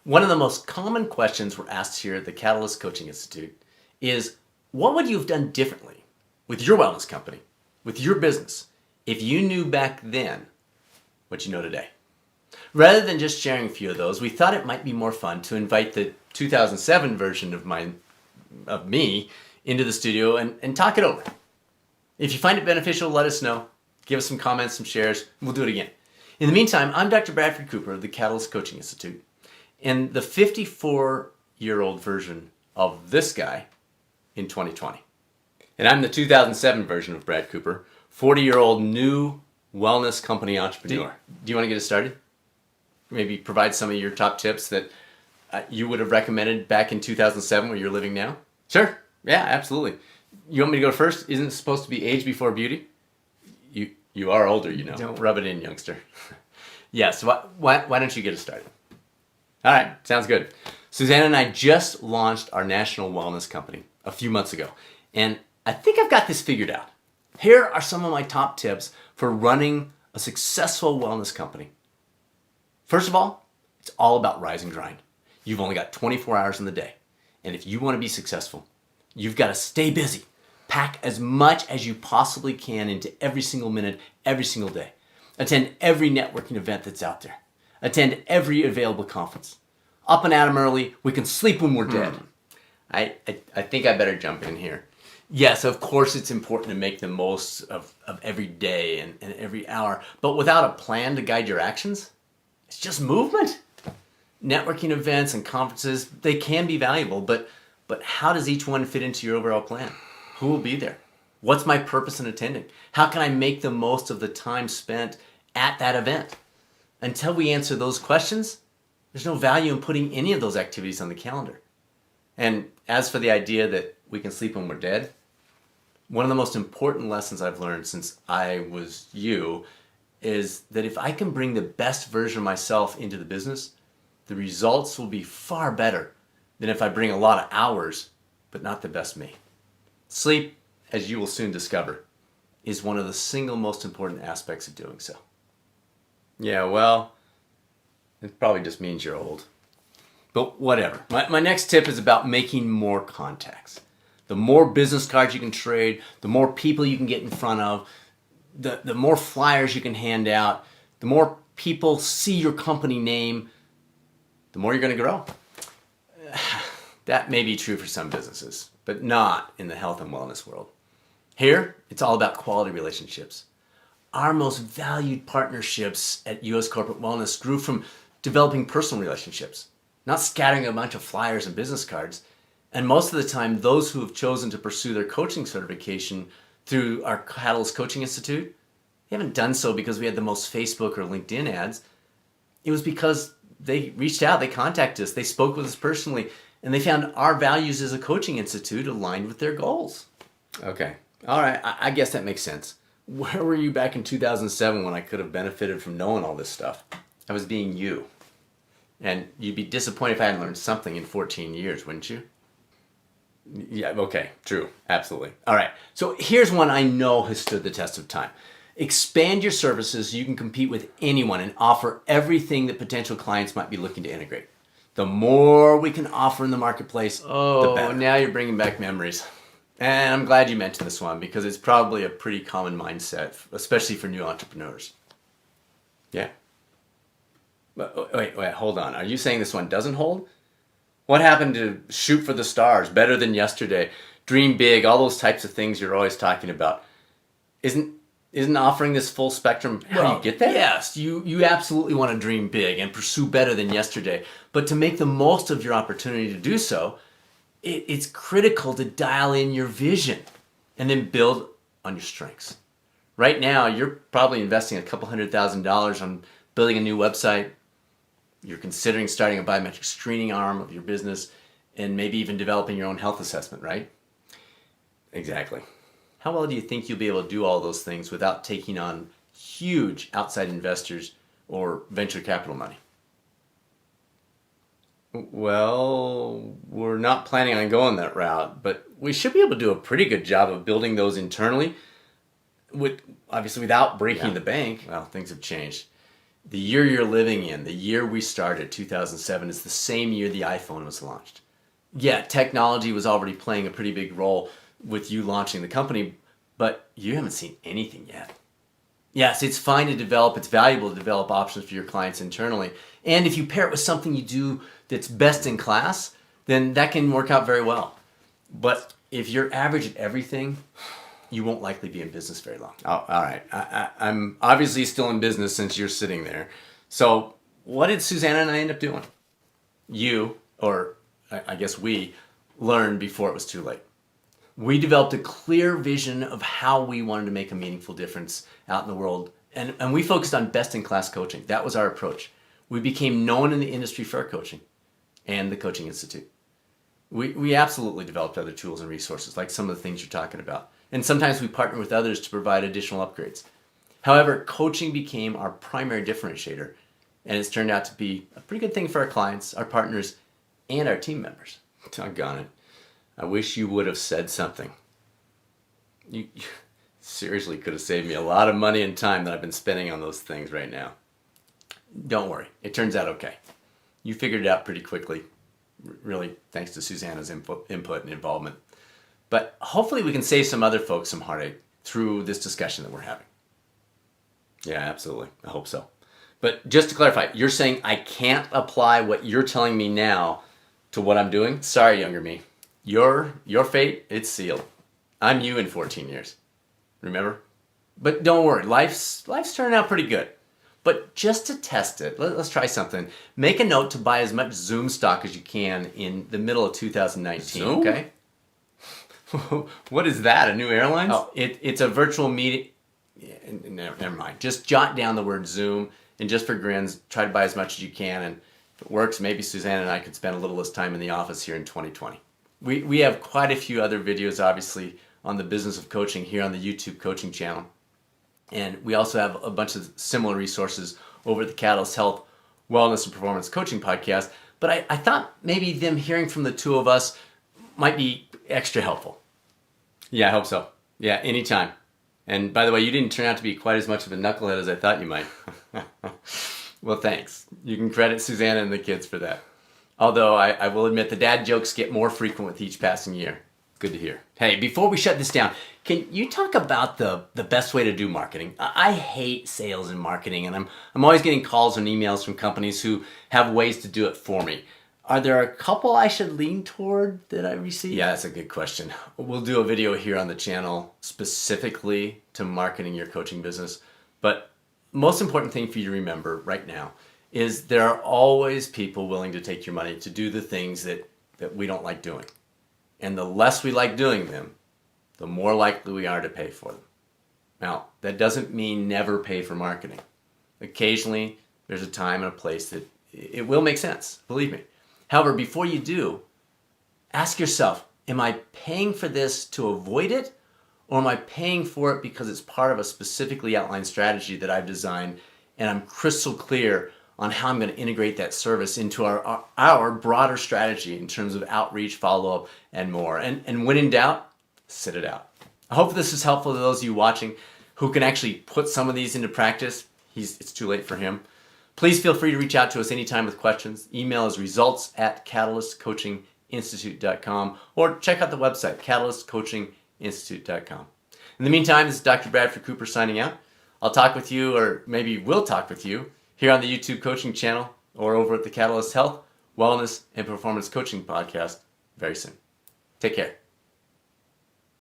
One of the most common questions we're asked here at the Catalyst Coaching Institute is, what would you have done differently with your wellness company, with your business, if you knew back then what you know today? Rather than just sharing a few of those, we thought it might be more fun to invite the 2007 version of me into the studio and talk it over. If you find it beneficial, let us know. Give us some comments, some shares, and we'll do it again. In the meantime, I'm Dr. Bradford Cooper of the Catalyst Coaching Institute, and the 54-year-old version of this guy in 2020. And I'm the 2007 version of Brad Cooper, 40-year-old new wellness company entrepreneur. Do you want to get us started? Maybe provide some of your top tips that you would have recommended back in 2007 where you're living now? Sure. Yeah, absolutely. You want me to go first? Isn't it supposed to be age before beauty? You are older, you know. Don't rub it in, youngster. Yeah, so why don't you get us started? All right, sounds good. Suzanne and I just launched our national wellness company a few months ago, and I think I've got this figured out. Here are some of my top tips for running a successful wellness company. First of all, it's all about rise and grind. You've only got 24 hours in the day, and if you want to be successful, you've got to stay busy. Pack as much as you possibly can into every single minute, every single day. Attend every networking event that's out there. Attend every available conference. Up and at 'em early. We can sleep when we're dead. I think I better jump in here. Yes, of course it's important to make the most of every day and every hour, but without a plan to guide your actions, it's just movement. Networking events and conferences, they can be valuable, but how does each one fit into your overall plan? Who will be there? What's my purpose in attending? How can I make the most of the time spent at that event? Until we answer those questions, there's no value in putting any of those activities on the calendar. And as for the idea that we can sleep when we're dead, one of the most important lessons I've learned since I was you is that if I can bring the best version of myself into the business, the results will be far better than if I bring a lot of hours, but not the best me. Sleep, as you will soon discover, is one of the single most important aspects of doing so. Yeah, well, it probably just means you're old. But whatever. My next tip is about making more contacts. The more business cards you can trade, the more people you can get in front of, the more flyers you can hand out, the more people see your company name, the more you're going to grow. That may be true for some businesses, but not in the health and wellness world. Here, it's all about quality relationships. Our most valued partnerships at US Corporate Wellness grew from developing personal relationships, not scattering a bunch of flyers and business cards. And most of the time, those who have chosen to pursue their coaching certification through our Catalyst Coaching Institute, they haven't done so because we had the most Facebook or LinkedIn ads. It was because they reached out, they contacted us, they spoke with us personally, and they found our values as a coaching institute aligned with their goals. Okay, all right, I guess that makes sense. Where were you back in 2007 when I could have benefited from knowing all this stuff? I was being you. And you'd be disappointed if I hadn't learned something in 14 years, wouldn't you? Yeah, okay, true, absolutely. All right, so here's one I know has stood the test of time. Expand your services so you can compete with anyone and offer everything that potential clients might be looking to integrate. The more we can offer in the marketplace, the better. Now you're bringing back memories. And I'm glad you mentioned this one because it's probably a pretty common mindset, especially for new entrepreneurs. Yeah. Wait, hold on. Are you saying this one doesn't hold? What happened to shoot for the stars, better than yesterday, dream big, all those types of things you're always talking about? Isn't offering this full spectrum how you get there? Yes, you absolutely want to dream big and pursue better than yesterday. But to make the most of your opportunity to do so, it's critical to dial in your vision and then build on your strengths. Right now, you're probably investing a couple $100,000 on building a new website. You're considering starting a biometric screening arm of your business and maybe even developing your own health assessment, right? Exactly. How well do you think you'll be able to do all those things without taking on huge outside investors or venture capital money? Well, we're not planning on going that route, but we should be able to do a pretty good job of building those internally, obviously without breaking the bank. Well, things have changed. The year you're living in, the year we started, 2007, is the same year the iPhone was launched. Yeah, technology was already playing a pretty big role with you launching the company, but you haven't seen anything yet. Yes, it's fine to develop, it's valuable to develop options for your clients internally. And if you pair it with something you do that's best in class, then that can work out very well. But if you're average at everything, you won't likely be in business very long. Oh, all right. I'm obviously still in business since you're sitting there. So what did Susanna and I end up doing? You, or I guess we, learned before it was too late. We developed a clear vision of how we wanted to make a meaningful difference out in the world. And we focused on best-in-class coaching. That was our approach. We became known in the industry for our coaching and the Coaching Institute. We absolutely developed other tools and resources, like some of the things you're talking about. And sometimes we partner with others to provide additional upgrades. However, coaching became our primary differentiator, and it's turned out to be a pretty good thing for our clients, our partners, and our team members. Doggone it. I wish you would have said something. You seriously could have saved me a lot of money and time that I've been spending on those things right now. Don't worry, it turns out okay. You figured it out pretty quickly, really thanks to Susanna's input and involvement. But hopefully we can save some other folks some heartache through this discussion that we're having. Yeah, absolutely. I hope so. But just to clarify, you're saying I can't apply what you're telling me now to what I'm doing? Sorry, younger me. Your fate, it's sealed. I'm you in 14 years. Remember? But don't worry, life's turning out pretty good. But just to test it, let's try something. Make a note to buy as much Zoom stock as you can in the middle of 2019, Zoom? Okay? What is that, a new airline? Oh, it's a virtual meeting. Yeah, never mind. Just jot down the word Zoom, and just for grins, try to buy as much as you can. And if it works, maybe Susanna and I could spend a little less time in the office here in 2020. We have quite a few other videos, obviously, on the business of coaching here on the YouTube coaching channel. And we also have a bunch of similar resources over at the Catalyst Health, Wellness, and Performance Coaching podcast. But I thought maybe them hearing from the two of us might be extra helpful. Yeah, I hope so. Yeah, anytime. And by the way, you didn't turn out to be quite as much of a knucklehead as I thought you might. Well, thanks. You can credit Susanna and the kids for that. Although I will admit the dad jokes get more frequent with each passing year. Good to hear. Hey, before we shut this down, can you talk about the best way to do marketing? I hate sales and marketing, and I'm always getting calls and emails from companies who have ways to do it for me. Are there a couple I should lean toward that I receive? Yeah, that's a good question. We'll do a video here on the channel specifically to marketing your coaching business. But most important thing for you to remember right now is there are always people willing to take your money to do the things that we don't like doing. And the less we like doing them, the more likely we are to pay for them. Now, that doesn't mean never pay for marketing. Occasionally, there's a time and a place that it will make sense, believe me. However, before you do, ask yourself, am I paying for this to avoid it? Or am I paying for it because it's part of a specifically outlined strategy that I've designed and I'm crystal clear on how I'm going to integrate that service into our broader strategy in terms of outreach, follow-up, and more. And when in doubt, sit it out. I hope this is helpful to those of you watching who can actually put some of these into practice. It's too late for him. Please feel free to reach out to us anytime with questions. Email is results@catalystcoachinginstitute.com or check out the website, catalystcoachinginstitute.com. In the meantime, this is Dr. Bradford Cooper signing out. I'll talk with you, or maybe we'll talk with you, here on the YouTube coaching channel or over at the Catalyst Health, Wellness, and Performance Coaching podcast very soon. Take care.